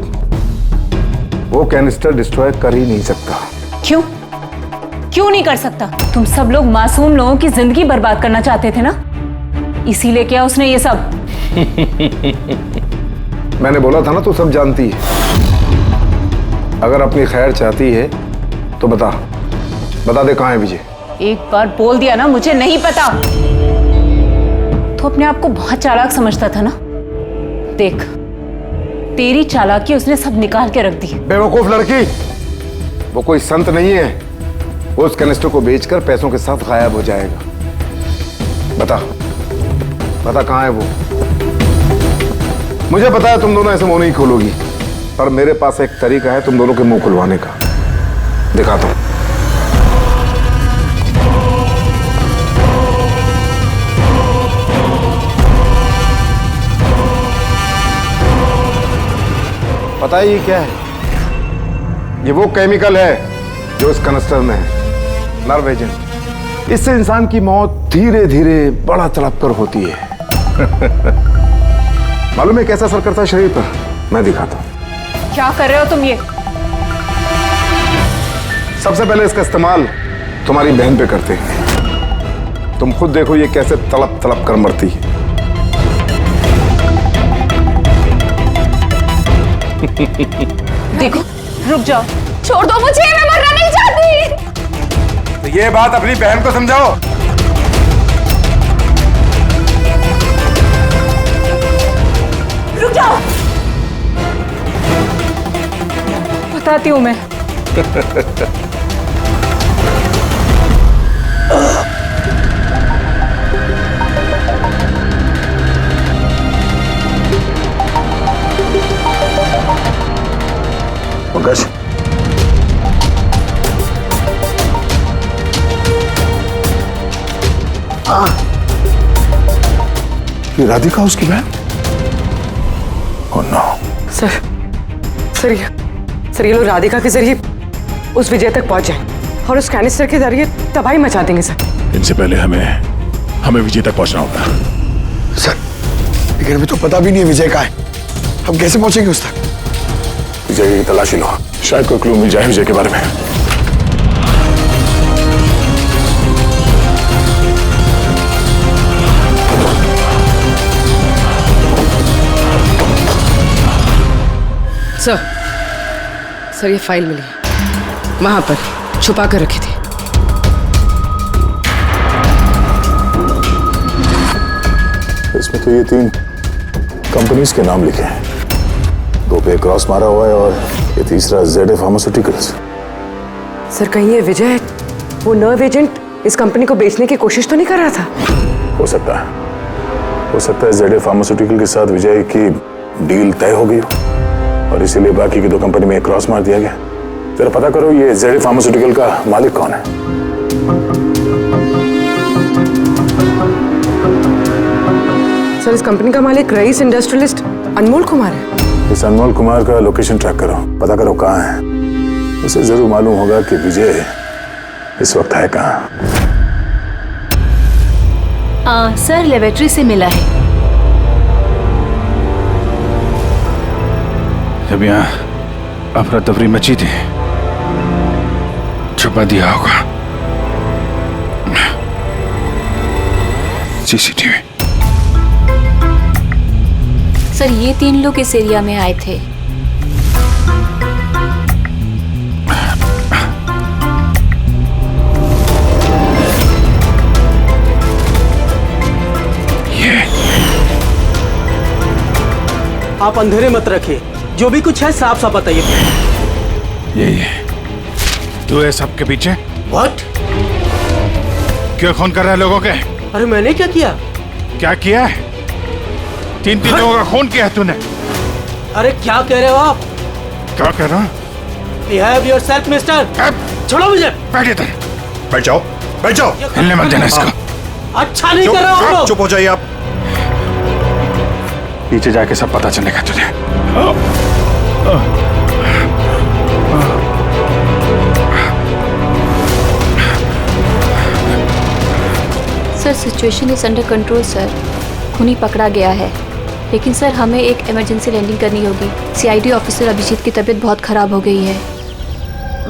[SPEAKER 9] वो कैनिस्टर डिस्ट्रॉय कर ही नहीं सकता।
[SPEAKER 8] क्यों नहीं कर सकता? तुम सब लोग मासूम लोगों की जिंदगी बर्बाद करना चाहते थे ना, इसीलिए क्या उसने ये सब?
[SPEAKER 9] मैंने बोला था ना, तू सब जानती है। अगर अपनी खैर चाहती है तो बता दे कहाँ है विजय।
[SPEAKER 8] एक बार बोल दिया ना मुझे नहीं पता, तो अपने आप को बहुत चालाक समझता था ना। देख, तेरी चालाकी उसने सब निकाल के रख दी।
[SPEAKER 9] बेवकूफ लड़की, वो कोई संत नहीं है। वो उस कैनिस्टर को बेचकर पैसों के साथ गायब हो जाएगा। बता कहाँ है वो। मुझे पता है तुम दोनों ऐसे मुंह नहीं खोलोगी, पर मेरे पास एक तरीका है तुम दोनों के मुंह खुलवाने का। दिखाता हूं। पता है ये क्या है? ये वो केमिकल है जो इस कैनिस्टर में है, नर्व एजेंट। इससे इंसान की मौत धीरे धीरे बड़ा तड़प कर होती है। मालूम है कैसा असर करता है शरीर पर? मैं दिखाता हूं।
[SPEAKER 8] क्या कर रहे हो तुम ये?
[SPEAKER 9] सबसे पहले इसका इस्तेमाल तुम्हारी बहन पे करते हैं। तुम खुद देखो ये कैसे तड़प तड़प कर मरती है।
[SPEAKER 8] देखो, रुक जाओ, छोड़ दो मुझे, मैं मरना नहीं चाहती।
[SPEAKER 9] तो ये बात अपनी बहन को समझाओ।
[SPEAKER 8] रुक जाओ, बताती हूं मैं।
[SPEAKER 11] पंकज, ये राधिका उसकी बहन? Oh no.
[SPEAKER 3] सर ये लोग राधिका के जरिए उस विजय तक पहुंच जाए और उस कैनिस्टर के जरिए तबाही मचा देंगे सर।
[SPEAKER 11] इनसे पहले हमें विजय तक पहुंचना होगा।
[SPEAKER 9] सर, लेकिन अभी तो पता भी नहीं है विजय कहाँ है। हम कैसे पहुंचेंगे उस तक?
[SPEAKER 11] विजय की तलाशी लो, शायद कोई क्लू मिल जाए विजय के बारे में।
[SPEAKER 3] सर ये फाइल मिली है, वहां पर छुपा कर रखी थी।
[SPEAKER 11] इसमें तो ये 3 कंपनीज के नाम लिखे हैं, 2 पे क्रॉस मारा हुआ है और ये तीसरा ZA फार्मास्यूटिकल्स।
[SPEAKER 3] सर कहीं ये विजय वो नर्व एजेंट इस कंपनी को बेचने की कोशिश तो नहीं कर रहा था?
[SPEAKER 11] हो सकता है ZA फार्मास्यूटिकल के साथ विजय की डील तय हो गई हो और इसीलिए बाकी की 2 कंपनी में क्रॉस मार दिया गया। जरा पता करो ये ZA फार्मास्यूटिकल का मालिक कौन है।
[SPEAKER 3] सर इस कंपनी का मालिक रईस इंडस्ट्रियलिस्ट अनमोल कुमार है।
[SPEAKER 11] इस अनमोल कुमार का लोकेशन ट्रैक करो, पता करो कहाँ है। उसे जरूर मालूम होगा कि विजय इस वक्त है कहाँ।
[SPEAKER 7] सर लेबोरेटरी से मिला है।
[SPEAKER 4] जब यहाँ अफरा तफरी मची थी, छुपा दिया होगा CCTV।
[SPEAKER 7] सर ये 3 लोग इस एरिया में आए थे।
[SPEAKER 13] आप अंधेरे मत रखिए, जो भी कुछ है साफ साफ बताइए।
[SPEAKER 4] ये तू है सबके पीछे?
[SPEAKER 13] What?
[SPEAKER 4] क्यों खून कर रहा है लोगों के?
[SPEAKER 13] अरे मैंने क्या किया?
[SPEAKER 4] क्या किया है? 3 लोगों का खून किया है तूने।
[SPEAKER 13] अरे क्या कह रहे हो आप?
[SPEAKER 4] क्या कह रहा हूँ?
[SPEAKER 13] Behave yourself, mister. छोड़ो मुझे।
[SPEAKER 4] बैठ इधर।
[SPEAKER 19] बैठ जाओ।
[SPEAKER 4] हिलने मत देना इसको।
[SPEAKER 13] अच्छा नहीं कर रहा हूँ।
[SPEAKER 19] चुप हो जाइए आप।
[SPEAKER 4] पीछे जाके सब पता चलेगा तुझे।
[SPEAKER 7] Sir situation is under control sir. खूनी पकड़ा गया है, लेकिन सर हमें एक इमरजेंसी लैंडिंग करनी होगी। CID ऑफिसर अभिजीत की तबीयत बहुत खराब हो गई है।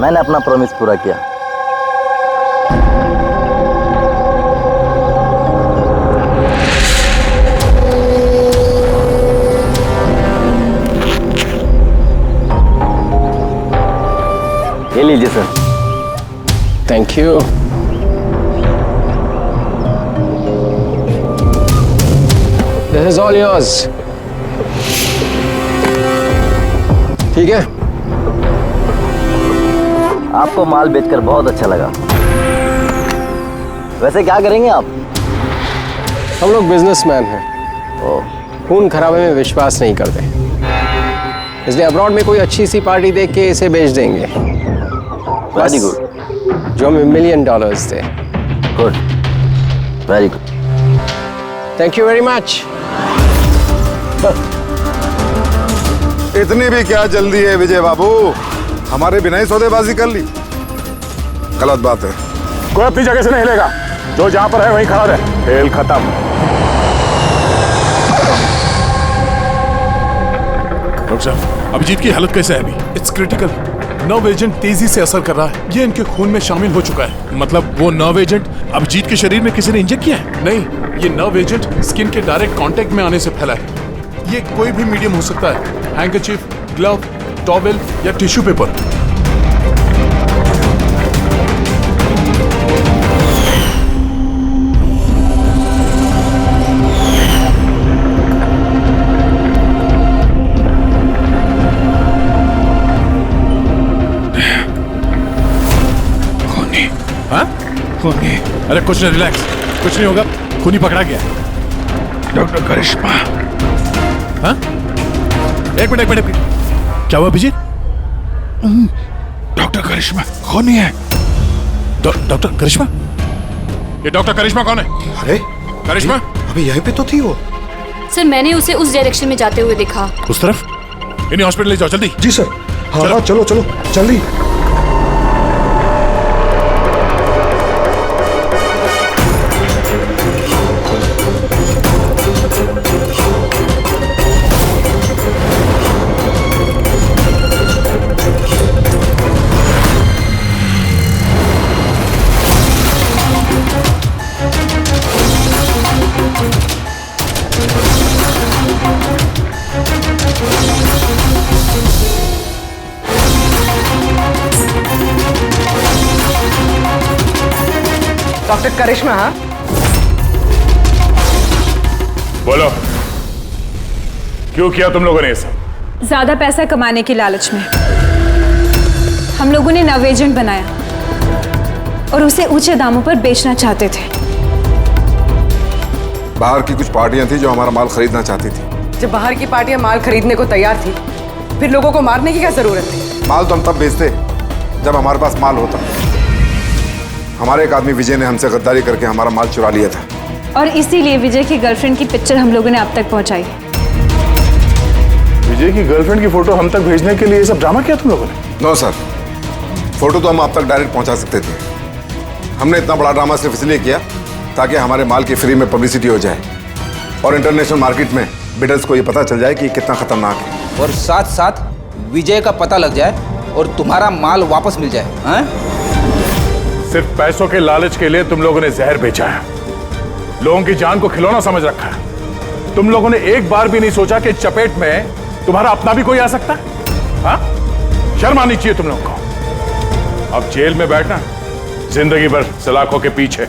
[SPEAKER 15] मैंने अपना प्रॉमिस पूरा किया। ये लीजिए sir.
[SPEAKER 10] Thank you. This is all yours. ठीक है?
[SPEAKER 15] आपको माल बेचकर बहुत अच्छा लगा। वैसे क्या करेंगे आप?
[SPEAKER 10] हम लोग बिजनेसमैन हैं, खून खराबे में विश्वास नहीं करते, इसलिए अब्रॉड में कोई अच्छी सी पार्टी देख के इसे बेच देंगे।
[SPEAKER 15] Very good.
[SPEAKER 10] जो हमें $1 मिलियन थे।
[SPEAKER 15] Good, very good.
[SPEAKER 10] Thank you very much.
[SPEAKER 11] इतनी भी क्या जल्दी है विजय बाबू, हमारे बिना ही सौदेबाजी कर ली। गलत बात है। कोई अपनी जगह से नहीं हिलेगा, जो जहां पर है वहीं खड़ा रहे। खेल खत्म।
[SPEAKER 5] डॉक्टर साहब, अभिजीत की हालत कैसे है अभी? It's critical. नर्व एजेंट तेजी से असर कर रहा है। ये इनके खून में शामिल हो चुका है। मतलब वो नर्व एजेंट अभिजीत के शरीर में किसी ने इंजेक्ट किया है? नहीं, ये नर्व एजेंट स्किन के डायरेक्ट कांटेक्ट में आने से फैला है। ये कोई भी मीडियम हो सकता है, हैंकरचीफ, ग्लव, टॉवेल या टिश्यू पेपर। खूनी? हाँ? खूनी? अरे कुछ नहीं, रिलैक्स, कुछ नहीं होगा। खूनी पकड़ा गया। डॉक्टर करिश्मा। हाँ? एक मिनट। क्या हुआ अभिजीत?
[SPEAKER 4] डॉक्टर करिश्मा कौन है? डॉक्टर करिश्मा? ये डॉक्टर करिश्मा कौन है?
[SPEAKER 19] अरे
[SPEAKER 4] करिश्मा
[SPEAKER 19] अभी यहीं पे तो थी वो।
[SPEAKER 7] सर मैंने उसे उस डायरेक्शन में जाते हुए देखा।
[SPEAKER 4] उस तरफ? इन्हें हॉस्पिटल ले जाओ जल्दी।
[SPEAKER 19] जी सर। हाँ हाँ चलो चलो जल्दी।
[SPEAKER 3] डॉक्टर करिश्मा? हाँ
[SPEAKER 11] बोलो, क्यों किया तुम लोगों ने ये सब?
[SPEAKER 8] ज्यादा पैसा कमाने की लालच में हम लोगों ने नव एजेंट बनाया और उसे ऊंचे दामों पर बेचना चाहते थे।
[SPEAKER 20] बाहर की कुछ पार्टियां थी जो हमारा माल खरीदना चाहती थी।
[SPEAKER 3] जब बाहर की पार्टियां माल खरीदने को तैयार थी, फिर लोगों को मारने की क्या जरूरत थी?
[SPEAKER 20] माल तो हम तब बेचते जब हमारे पास माल होता। हमारे एक आदमी विजय ने हमसे गद्दारी करके हमारा माल चुरा लिया था,
[SPEAKER 8] और इसीलिए विजय की गर्लफ्रेंड की पिक्चर हम लोगों ने आप तक पहुंचाई।
[SPEAKER 11] विजय की गर्लफ्रेंड की फोटो हम तक भेजने के लिए ये सब ड्रामा किया तुम लोगों ने?
[SPEAKER 20] नो सर, फोटो तो हम आप तक डायरेक्ट पहुंचा सकते थे। हमने इतना बड़ा ड्रामा सिर्फ इसलिए किया ताकि हमारे माल की फ्री में पब्लिसिटी हो जाए और इंटरनेशनल मार्केट में बिडर्स को ये पता चल जाए कि कितना खतरनाक है,
[SPEAKER 15] और साथ साथ विजय का पता लग जाए और तुम्हारा माल वापस मिल जाए। हाँ?
[SPEAKER 11] सिर्फ पैसों के लालच के लिए तुम लोगों ने जहर बेचा है, लोगों की जान को खिलौना समझ रखा है। तुम लोगों ने एक बार भी नहीं सोचा कि चपेट में तुम्हारा अपना भी कोई आ सकता है। हाँ? शर्म आनी चाहिए तुम लोगों को। अब जेल में बैठना जिंदगी भर सलाखों के पीछे।